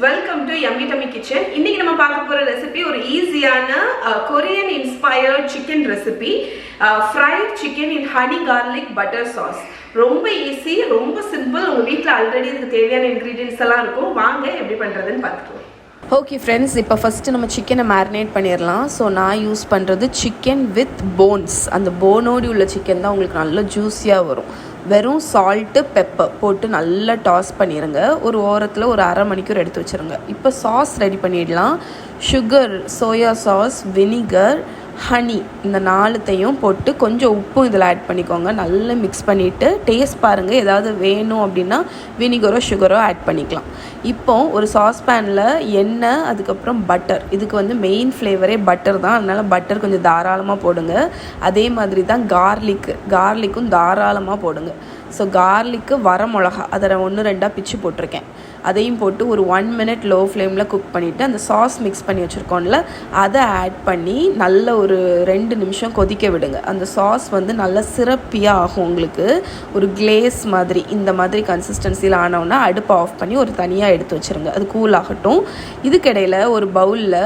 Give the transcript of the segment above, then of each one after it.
Welcome to Yummy Tummy Kitchen. இன்னைக்கு நம்ம பார்க்க போற ரெசிபி ஒரு ஈஸியான Korean inspired chicken recipe, fried chicken in honey garlic butter sauce. ரொம்ப ஈஸி, ரொம்ப சிம்பிள். உங்க வீட்டில் ஆல்ரெடி இதுக்கு தேவையான இன்க்ரீடியன்ஸ் எல்லாம் இருக்கும். வாங்க எப்படி பண்றதுன்னு பார்த்துக்கலாம். ஓகே ஃப்ரெண்ட்ஸ், இப்போ ஃபஸ்ட்டு நம்ம சிக்கனை மேரினேட் பண்ணிடலாம். ஸோ நான் யூஸ் பண்ணுறது சிக்கன் வித் போன்ஸ். அந்த போனோடி உள்ள சிக்கன் தான் உங்களுக்கு நல்ல ஜூஸியாக வரும். வெறும் சால்ட்டு பெப்பர் போட்டு நல்லா டாஸ் பண்ணிடுங்க. ஒரு ஓரத்தில் ஒரு அரை மணிக்கூர் எடுத்து வச்சுருங்க. இப்போ சாஸ் ரெடி பண்ணிடலாம். Sugar, soya sauce, vinegar, honey, இந்த நாலுத்தையும் போட்டு கொஞ்சம் உப்பும் இதில் ஆட் பண்ணிக்கோங்க. நல்லா மிக்ஸ் பண்ணிவிட்டு டேஸ்ட் பாருங்கள். ஏதாவது வேணும் அப்படின்னா வினிகரோ சுகரோ ஆட் பண்ணிக்கலாம். இப்போ ஒரு சாஸ்பேனில் எண்ணெய், அதுக்கப்புறம் பட்டர். இதுக்கு மெயின் ஃப்ளேவரே பட்டர் தான், அதனால் பட்டர் கொஞ்சம் தாராளமாக போடுங்க. அதே மாதிரி தான் கார்லிக்கும் தாராளமாக போடுங்க. ஸோ கார்லிக்கு வர மிளகா அதை 1-2 பிச்சு போட்டிருக்கேன். அதையும் போட்டு ஒரு 1 மினிட் லோ ஃப்ளேமில் குக் பண்ணிவிட்டு அந்த சாஸ் மிக்ஸ் பண்ணி வச்சுருக்கோம்ல அதை ஆட் பண்ணி நல்ல ஒரு 2 நிமிஷம் கொதிக்க விடுங்க. அந்த சாஸ் நல்லா சிரப்பியாக ஆகும். உங்களுக்கு ஒரு கிளேஸ் மாதிரி இந்த மாதிரி கன்சிஸ்டன்சியில் ஆனவுன்னா அடுப்பை ஆஃப் பண்ணி ஒரு தனியாக எடுத்து வச்சுருங்க. அது கூல் ஆகட்டும். இதுக்கிடையில் ஒரு பவுலில்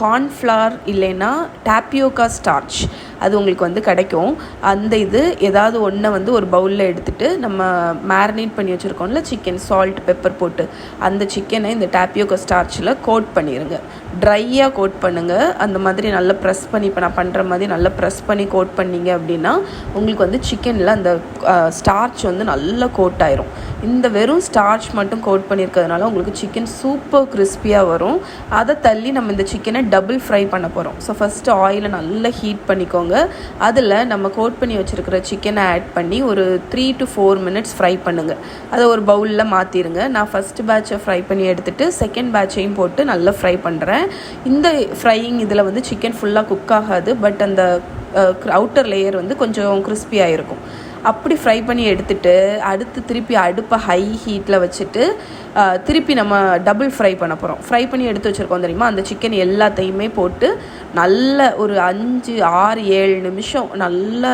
கார்ன்ஃப்ளவர் இல்லைன்னா டாப்பியோக்கா ஸ்டார்ச் அது உங்களுக்கு கிடைக்கும். அந்த இது ஏதாவது ஒன்றை ஒரு பவுலில் எடுத்துகிட்டு நம்ம மேரினேட் பண்ணி வச்சுருக்கோம்ல சிக்கன், சால்ட் பெப்பர் போட்டு அந்த சிக்கனை இந்த டாப்பியோக்கா ஸ்டார்ச்சில் கோட் பண்ணிடுங்க. ட்ரையாக கோட் பண்ணுங்கள். அந்த மாதிரி நல்லா ப்ரெஸ் பண்ணி, இப்போ நான் பண்ணுற மாதிரி நல்லா ப்ரெஸ் பண்ணி கோட் பண்ணிங்க அப்படின்னா உங்களுக்கு சிக்கனில் அந்த ஸ்டார்ச் நல்லா கோட் ஆயிரும். இந்த வெறும் ஸ்டார்ச் மட்டும் கோட் பண்ணியிருக்கிறதுனால உங்களுக்கு சிக்கன் சூப்பர் கிறிஸ்பியாக வரும். அதை தள்ளி நம்ம இந்த சிக்கனை டபுள் ஃப்ரை பண்ண போகிறோம். ஸோ ஃபஸ்ட்டு ஆயிலை நல்லா ஹீட் பண்ணிக்கோங்க. அதில் நம்ம கோட் பண்ணி வச்சுருக்கிற சிக்கனை ஆட் பண்ணி ஒரு 3 to 4 மினிட்ஸ் ஃப்ரை பண்ணுங்கள். அதை ஒரு பவுலில் மாற்றிடுங்க. நான் ஃபஸ்ட்டு பேட்சை ஃப்ரை பண்ணி எடுத்துகிட்டு செகண்ட் பேட்சையும் போட்டு நல்லா ஃப்ரை பண்ணுறேன். இந்த ஃப்ரையிங் இதில் சிக்கன் ஃபுல்லாக குக் ஆகாது, பட் அந்த அவுட்டர் லேயர் கொஞ்சம் கிறிஸ்பியாக இருக்கும். அப்படி ஃப்ரை பண்ணி எடுத்துகிட்டு அடுத்து திருப்பி அடுப்பை ஹை ஹீட்டில் வச்சுட்டு திருப்பி நம்ம டபுள் ஃப்ரை பண்ண போகிறோம். ஃப்ரை பண்ணி எடுத்து வச்சுருக்கோம் தெரியுமா, அந்த சிக்கன் எல்லாத்தையுமே போட்டு நல்ல ஒரு 5, 6, 7 நிமிஷம் நல்ல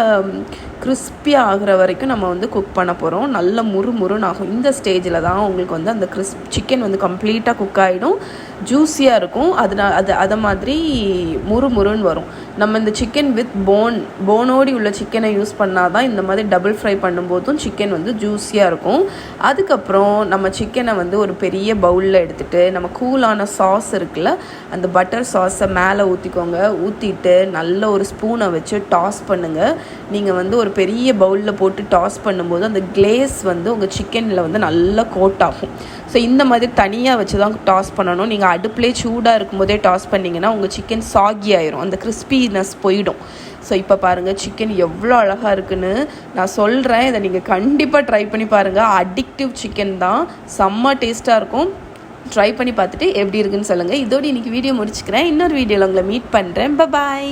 கிறிஸ்பியாக ஆகிற வரைக்கும் நம்ம குக் பண்ண போகிறோம். நல்ல முறுமுறுன்னு ஆகும். இந்த ஸ்டேஜில் தான் உங்களுக்கு அந்த சிக்கன் கம்ப்ளீட்டாக குக் ஆகிடும், ஜூஸியாக இருக்கும். அதை மாதிரி முறுமுறுன்னு வரும். நம்ம இந்த சிக்கன் வித் போனோடி உள்ள சிக்கனை யூஸ் பண்ணால் தான் இந்த மாதிரி டபுள் ஃப்ரை பண்ணும்போதும் சிக்கன் ஜூஸியாக இருக்கும். அதுக்கப்புறம் நம்ம சிக்கனை ஒரு பெரிய பவுலில் எடுத்துகிட்டு நம்ம கூலான சாஸ் இருக்குல்ல, அந்த பட்டர் சாஸை மேலே ஊற்றிக்கோங்க. ஊற்றிட்டு நல்ல ஒரு ஸ்பூனை வச்சு டாஸ் பண்ணுங்கள். நீங்கள் ஒரு பெரிய பவுலில் போட்டு டாஸ் பண்ணும்போது அந்த கிளேஸ் உங்கள் சிக்கனில் நல்லா கோட் ஆகும். ஸோ இந்த மாதிரி தனியாக வச்சு தான் டாஸ் பண்ணணும். நீங்கள் அடுப்புலேயே சூடாக இருக்கும்போதே டாஸ் பண்ணிங்கன்னா உங்கள் சிக்கன் சாகி ஆயிரும், அந்த கிறிஸ்பினஸ் போயிடும். ஸோ இப்போ பாருங்கள் சிக்கன் எவ்வளோ அழகாக இருக்குன்னு நான் சொல்கிறேன். இதை நீங்கள் கண்டிப்பாக ட்ரை பண்ணி பாருங்கள். அடிக்டிவ் சிக்கன் தான், செம்ம டேஸ்ட்டாக இருக்கும். ட்ரை பண்ணி பார்த்துட்டு எப்படி இருக்குன்னு சொல்லுங்கள். இதோடு இன்றைக்கி வீடியோ முடிச்சுக்கிறேன். இன்னொரு வீடியோவில் உங்களை மீட் பண்ணுறேன். பாய்.